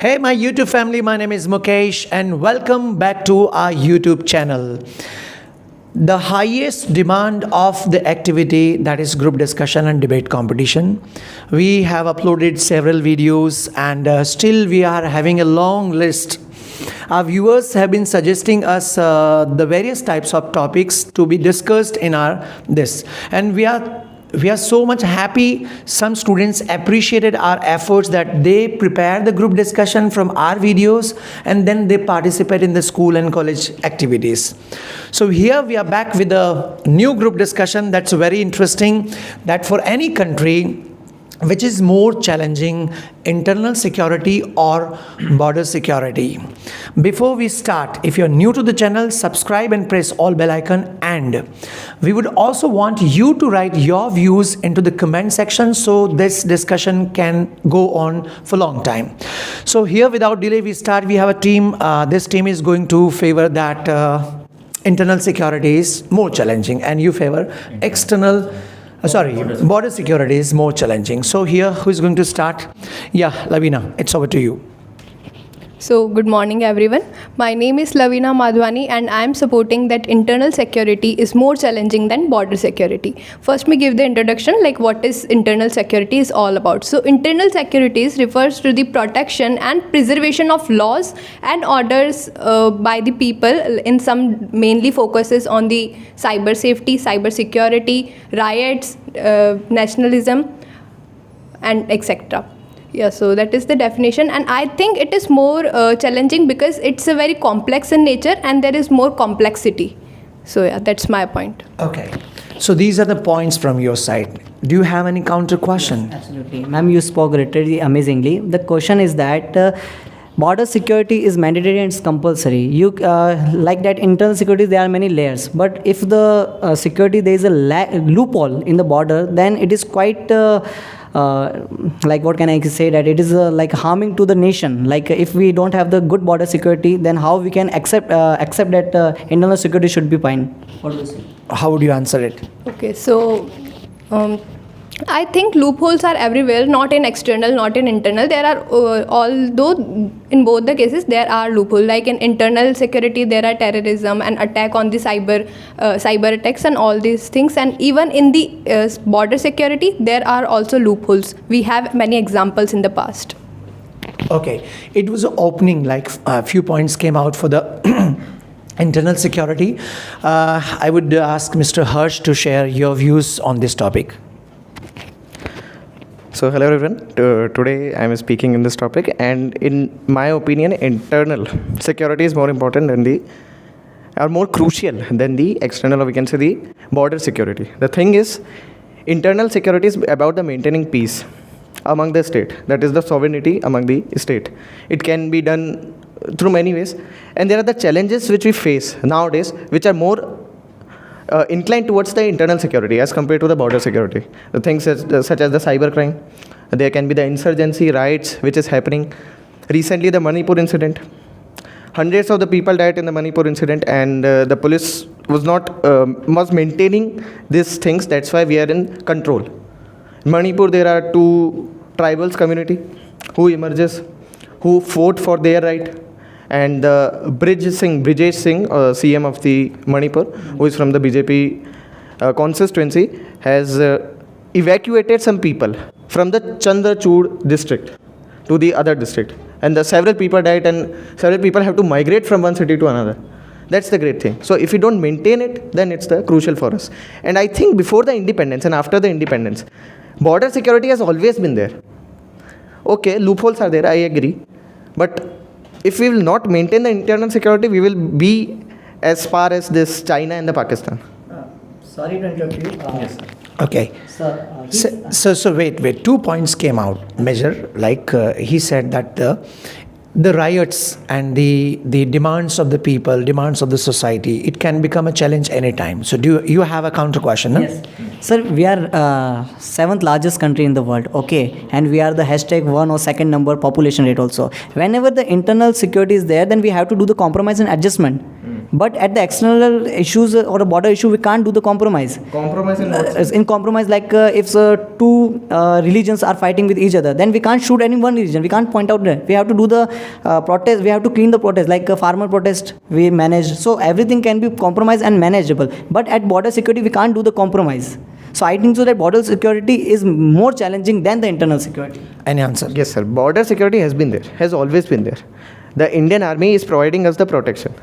Hey, my YouTube family, my name is Mukesh, and welcome back to our YouTube channel. The highest demand of the activity, that is group discussion and debate competition. We have uploaded several videos, and still we are having a long list. Our viewers have been suggesting us the various types of topics to be discussed in our this, and we are so much happy. Some students appreciated our efforts that they prepare the group discussion from our videos and then they participate in the school and college activities. So here we are back with a new group discussion that's very interesting, that for any country, which is more challenging, internal security or border security. Before we start, if you're new to the channel, subscribe and press all bell icon, and we would also want you to write your views into the comment section so this discussion can go on for a long time. So here, without delay, we start. We have a team. This team is going to favor that internal security is more challenging, and you favor external border security is more challenging. So here, who is going to start? Yeah, Lavina, it's over to you. So, good morning everyone. My name is Lavina and I am supporting that internal security is more challenging than border security. First, me give the introduction like what is internal security is all about. So, internal security refers to the protection and preservation of laws and orders by the people. In some mainly focuses on the cyber safety, cyber security, riots, nationalism, and etc. Yeah, so that is the definition, and I think it is more challenging because it's a very complex in nature and there is more complexity. So yeah, that's my point. Okay, so these are the points from your side. Do you have any counter question? Yes, absolutely. Ma'am, you spoke really amazingly. The question is that border security is mandatory and it's compulsory. You like that internal security, there are many layers, but if the security, there is a loophole in the border, then it is quite like what can I say, that it is like harming to the nation. Like if we don't have the good border security, then how we can accept that internal security should be fine? What do you say? How would you answer it? Okay, so I think loopholes are everywhere, not in external, not in internal. There are, although in both the cases there are loopholes. Like in internal security, there are terrorism and attack on the cyber attacks and all these things. And even in the border security, there are also loopholes. We have many examples in the past. Okay, it was an opening, like a few points came out for the internal security. I would ask Mr. Harsh to share your views on this topic. So hello everyone, today I am speaking in this topic, and in my opinion internal security is more important than more crucial than the external, or we can say the border security. The thing is, internal security is about the maintaining peace among the state, that is the sovereignty among the state. It can be done through many ways, and there are the challenges which we face nowadays which are more inclined towards the internal security as compared to the border security. The things such as the cyber crime, there can be the insurgency, riots which is happening. Recently the Manipur incident, hundreds of the people died in the Manipur incident, and the police was maintaining these things. That's why we are in control. In Manipur there are two tribals community who emerges, who fought for their right. And Brijesh Singh, CM of the Manipur, who is from the BJP constituency, has evacuated some people from the Chandrachud district to the other district. And several people died, and several people have to migrate from one city to another. That's the great thing. So if we don't maintain it, then it's the crucial for us. And I think before the independence and after the independence, border security has always been there. Okay, loopholes are there, I agree. But if we will not maintain the internal security, we will be as far as this China and the Pakistan. Sorry to interrupt you. Yes, sir. Okay. Sir, So wait. 2 points came out. Measure, like he said that the riots and the demands of the people, demands of the society, it can become a challenge anytime. So do you have a counter question? No? yes. Sir, we are 7th largest country in the world, okay, and we are the #1 or second number population rate also. Whenever the internal security is there, then we have to do the compromise and adjustment. But at the external issues or a border issue, we can't do the compromise. Compromise in what sense? In compromise, like if two religions are fighting with each other, then we can't shoot any one religion. We can't point out that. We have to do the protest. We have to clean the protest, like a farmer protest. We manage. So everything can be compromised and manageable. But at border security, we can't do the compromise. So I think so that border security is more challenging than the internal security. Any answer? Yes, sir. Border security has been there, has always been there. The Indian Army is providing us the protection.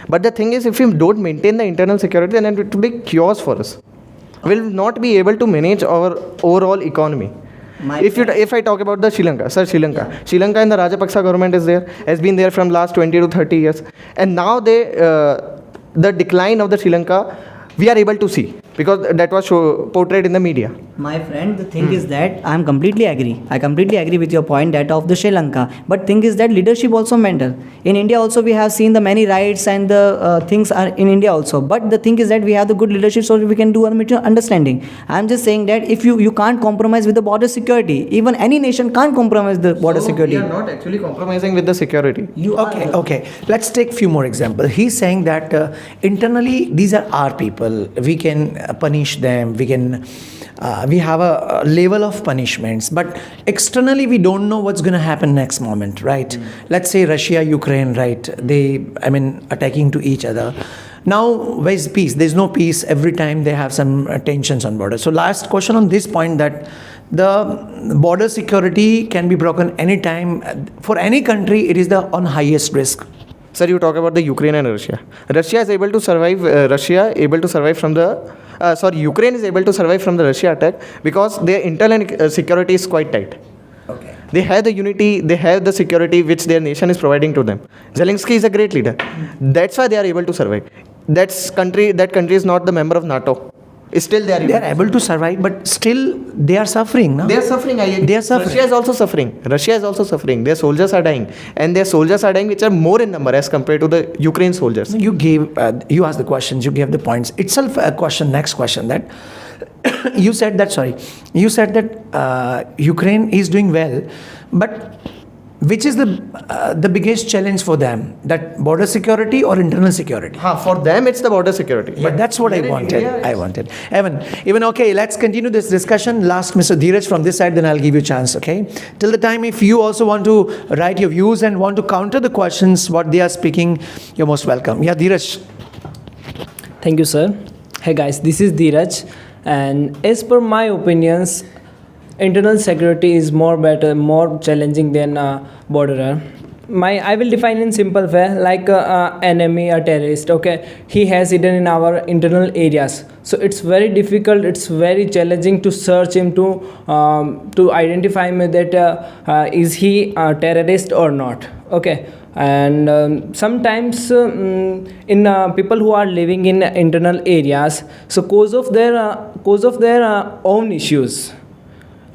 But the thing is, if we don't maintain the internal security, then it will be chaos for us. We will not be able to manage our overall economy. If I talk about the Sri Lanka, sir, Sri Lanka. Yeah. Sri Lanka and the Rajapaksa government is there, has been there from last 20 to 30 years. And now the decline of the Sri Lanka, we are able to see, because that was portrayed in the media. My friend, the thing is that I completely agree with your point that of the Sri Lanka. But thing is that leadership also matter. In India also we have seen the many rights and the things are in India also. But the thing is that we have the good leadership, so we can do a mutual understanding. I am just saying that if you can't compromise with the border security, even any nation can't compromise the border security. We are not actually compromising with the security. Okay. Let's take few more examples. He's saying that internally these are our people. We can punish them. We have a level of punishments, but externally we don't know what's going to happen next moment, right? Let's say Russia, Ukraine, right? Attacking to each other. Now, where's peace? There's no peace. Every time they have some tensions on border. So last question on this point, that the border security can be broken anytime. For any country, it is the on highest risk. Sir, you talk about the Ukraine and Russia. Russia is able to survive. Ukraine is able to survive from the Russia attack because their internal security is quite tight. Okay. They have the unity, they have the security which their nation is providing to them. Zelensky is a great leader. That's why they are able to survive. That country is not the member of NATO. Still they are able to survive, but still they are suffering. No? They are suffering. Russia is also suffering. Their soldiers are dying. And their soldiers are dying which are more in number as compared to the Ukraine soldiers. You asked the questions, you gave the points. Itself a question, next question, that you said that Ukraine is doing well, but which is the biggest challenge for them? That border security or internal security? For them, it's the border security. Yeah, that's what I wanted. Evan, okay, let's continue this discussion. Last, Mr. Dhiraj from this side, then I'll give you a chance, okay? Till the time, if you also want to write your views and want to counter the questions, what they are speaking, you're most welcome. Yeah, Dhiraj. Thank you, sir. Hey guys, this is Dhiraj. And as per my opinions, internal security is more challenging than border. I will define in simple way, like enemy, a terrorist. Okay, he has hidden in our internal areas, so it's very difficult. It's very challenging to search him to identify him that is he a terrorist or not. Okay. And sometimes in people who are living in internal areas, so cause of their own issues,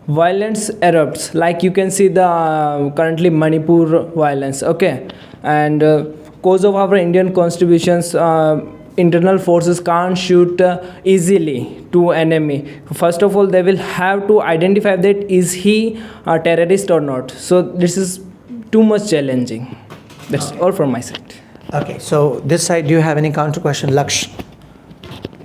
violence erupts, like you can see the currently Manipur violence. Okay, and cause of our Indian constitutions, internal forces can't shoot easily to enemy. First of all, they will have to identify that is he a terrorist or not. So this is too much challenging. That's all from my side. Okay, so this side, do you have any counter question? Laksh.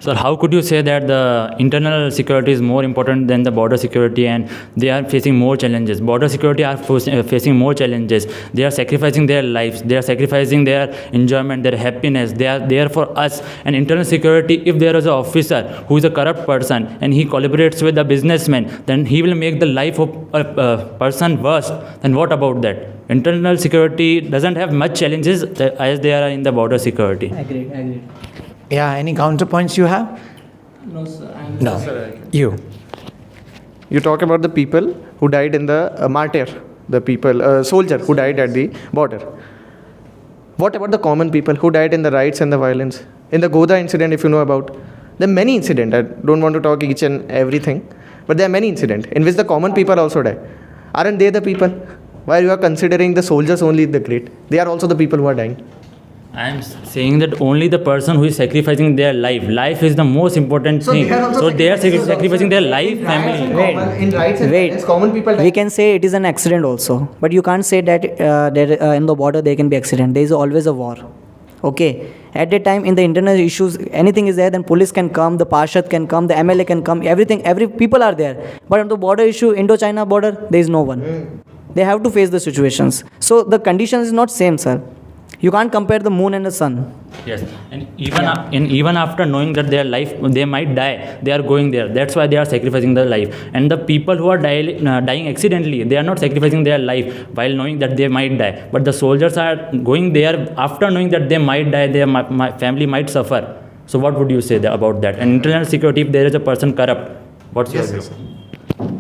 Sir, how could you say that the internal security is more important than the border security and they are facing more challenges? Border security are facing more challenges. They are sacrificing their lives. They are sacrificing their enjoyment, their happiness. They are there for us. And internal security, if there is an officer who is a corrupt person and he collaborates with a businessman, then he will make the life of a person worse. Then what about that? Internal security doesn't have much challenges as they are in the border security. Agreed. Yeah, any counterpoints you have? No, sir. No. You talk about the people who died in the martyr, the soldier who died at the border. What about the common people who died in the riots and the violence? In the Goda incident, if you know about, there are many incidents. I don't want to talk each and everything, but there are many incidents in which the common people also die. Aren't they the people? Why you are considering the soldiers only the great? They are also the people who are dying. I am saying that only the person who is sacrificing their life. Life is the most important thing. So they are sacrificing their life, family. Wait. Common people die. We can say it is an accident also, but you can't say that in the border there can be accident. There is always a war. Okay, at that time in the internal issues, anything is there, then police can come, the Parshad can come, the MLA can come, every people are there. But on the border issue, Indo-China border, there is no one. They have to face the situations. So the condition is not same, sir. You can't compare the moon and the sun. Yes, and even after knowing that their life, they might die, they are going there. That's why they are sacrificing their life. And the people who are dying accidentally, they are not sacrificing their life while knowing that they might die. But the soldiers are going there after knowing that they might die, their my family might suffer. So what would you say about that? And internal security, if there is a person corrupt, what's your view?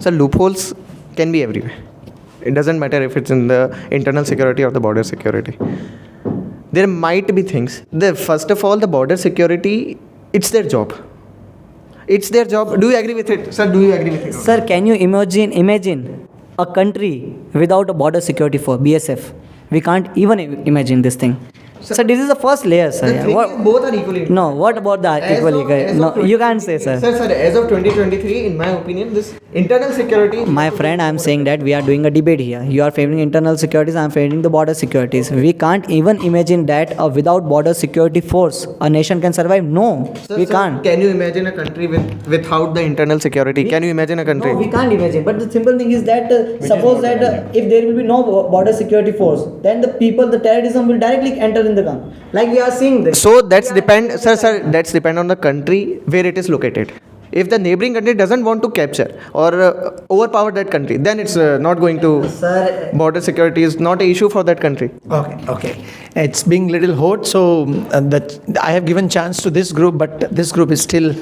So loopholes can be everywhere. It doesn't matter if it's in the internal security or the border security. There might be things. First of all, the border security, it's their job. It's their job. Do you agree with it? Sir, do you agree with it? Sir, can you imagine a country without a border security for BSF? We can't even imagine this thing. Sir, this is the first layer, sir. The thing is both are equally important. No, what about the equally? No, you can't say, sir. Sir, as of 2023, in my opinion, this internal security... My friend, I am saying that we are doing a debate here. You are favoring internal securities, I am favoring the border securities. We can't even imagine that without border security force, a nation can survive. No, Sir, we can't. Can you imagine a country without the internal security? Can you imagine a country? No, we can't imagine. But the simple thing is that suppose that if there will be no border security force, then the people, the terrorism will directly enter in the camp. Like we are seeing this. So that's that's depend on the country where it is located. If the neighboring country doesn't want to capture or overpower that country, then it's not going to. Sir, border security is not an issue for that country. Okay. It's being little hot, so that I have given chance to this group, but this group is still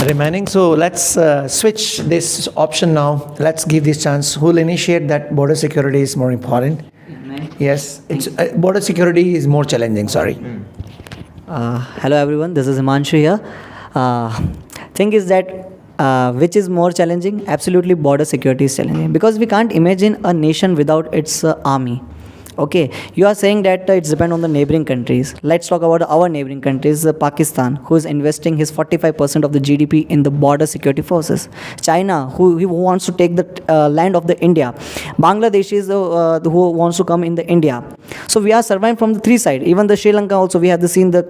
remaining. So let's switch this option now. Let's give this chance. Who will initiate that border security is more important? Yes, it's border security is more challenging. Sorry. hello everyone, this is Hemanshu here. Thing is that which is more challenging? Absolutely, border security is challenging because we can't imagine a nation without its army. Okay, you are saying that it's depend on the neighboring countries. Let's talk about our neighboring countries, Pakistan, who is investing his 45% of the GDP in the border security forces. China, who wants to take the land of the India. Bangladesh is who wants to come in the India. So we are surviving from the three side. Even the Sri Lanka also, we have seen the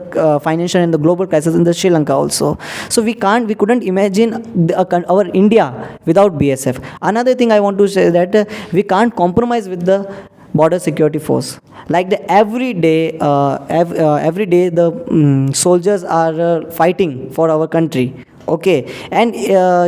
financial and the global crisis in the Sri Lanka also. So we couldn't imagine our India without BSF. Another thing I want to say that we can't compromise with the border security force. Like every day the soldiers are fighting for our country. Okay, and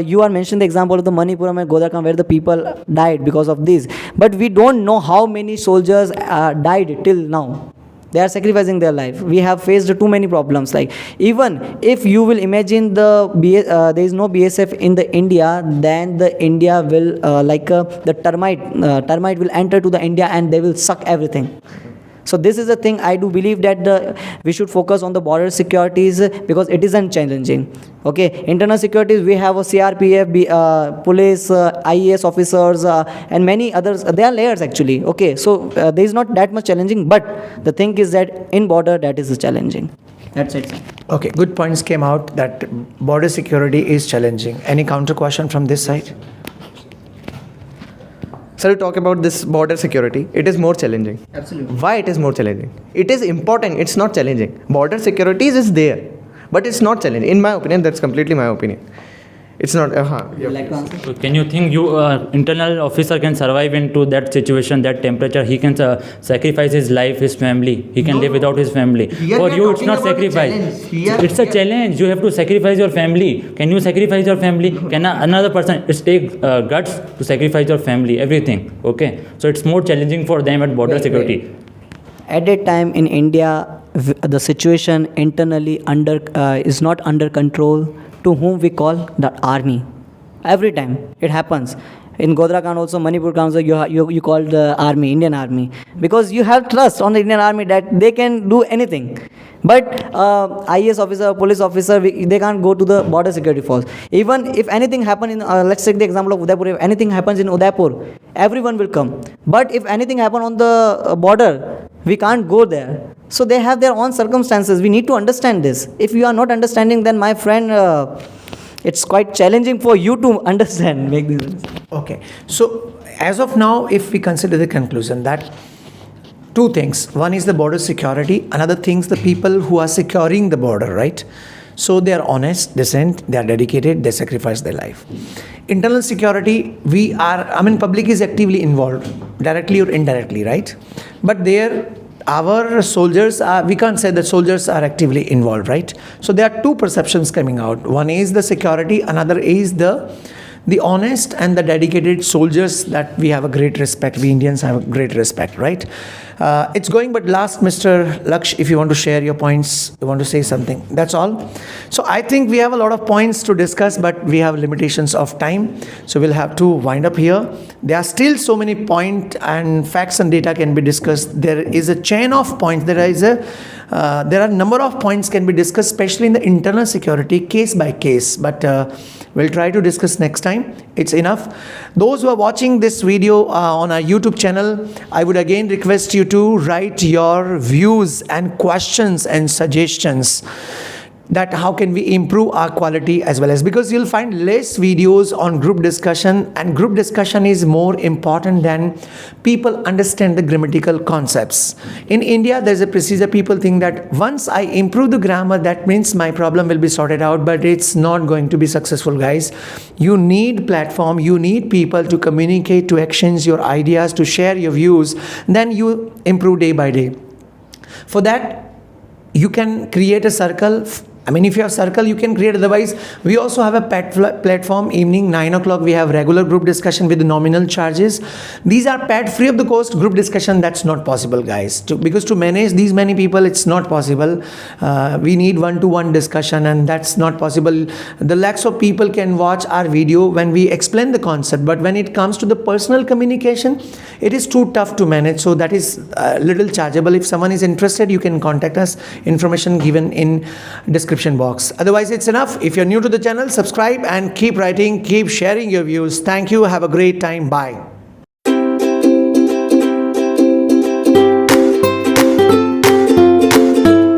you are mentioning the example of the Manipur and Godakam where the people died because of this. But we don't know how many soldiers died till now. They are sacrificing their life. We have faced too many problems. Like even if you will imagine there is no BSF in the India, then the India will the termite will enter to the India and they will suck everything. So this is the thing I do believe that we should focus on the border securities because it isn't challenging. Okay, internal securities we have a CRPF, police, IAS officers, and many others. They are layers actually. Okay, so there is not that much challenging, but the thing is that in border that is challenging. That's it. Okay, good points came out that border security is challenging. Any counter question from this side? So, to talk about this border security, it is more challenging. Absolutely. Why it is more challenging? It is important, it's not challenging. Border security is there, but it's not challenging. In my opinion, that's completely my opinion. It's not. You like to answer? So can you think internal officer can survive into that situation, that temperature? He can sacrifice his life, his family. He can live without his family. For you, it's not sacrifice. It's a challenge. You have to sacrifice your family. Can you sacrifice your family? Can another person? It takes guts to sacrifice your family, everything. Okay. So it's more challenging for them at border security. At that time in India, the situation internally is not under control. To whom we call the army. Every time it happens. In Godrakand also, Manipur Council, you call the army, Indian army. Because you have trust on the Indian army that they can do anything. But IAS officer, police officer, they can't go to the border security force. Even if anything happens in, let's take the example of Udaipur. If anything happens in Udaipur, everyone will come. But if anything happens on the border, we can't go there. So they have their own circumstances. We need to understand this. If you are not understanding, then my friend, it's quite challenging for you to understand. Make this. Okay. So as of now, if we consider the conclusion that two things. One is the border security. Another things, the people who are securing the border, right? So they are honest, decent, they are dedicated, they sacrifice their life. Internal security, public is actively involved, directly or indirectly, right? But there, our soldiers are, we can't say that soldiers are actively involved, right? So there are two perceptions coming out. One is the security, another is the honest and the dedicated soldiers that we have a great respect. We Indians have a great respect, right? It's going, but last, Mr. Laksh, if you want to share your points, you want to say something. That's all. So I think we have a lot of points to discuss, but we have limitations of time. So we'll have to wind up here. There are still so many points and facts and data can be discussed. There is a chain of points. There are a number of points can be discussed, especially in the internal security, case by case. But we'll try to discuss next time. It's enough. Those who are watching this video on our YouTube channel, I would again request you to write your views and questions and suggestions, that how can we improve our quality as well as, because you'll find less videos on group discussion, and group discussion is more important than people understand the grammatical concepts. In India, there's a procedure. People think that once I improve the grammar, that means my problem will be sorted out, but it's not going to be successful, guys. You need platform, you need people to communicate, to exchange your ideas, to share your views, then you improve day by day. For that, you can create a circle. If you have circle, you can create. Otherwise, we also have a platform. Evening 9 o'clock, we have regular group discussion with nominal charges. These are paid free of the cost. Group discussion, that's not possible, guys. Because to manage these many people, it's not possible. We need one-to-one discussion, and that's not possible. The lakhs of people can watch our video when we explain the concept, but when it comes to the personal communication, it is too tough to manage. So that is little chargeable. If someone is interested, you can contact us. Information given in description box. Otherwise, it's enough. If you're new to the channel, subscribe and keep writing, keep sharing your views. Thank you. Have a great time. Bye.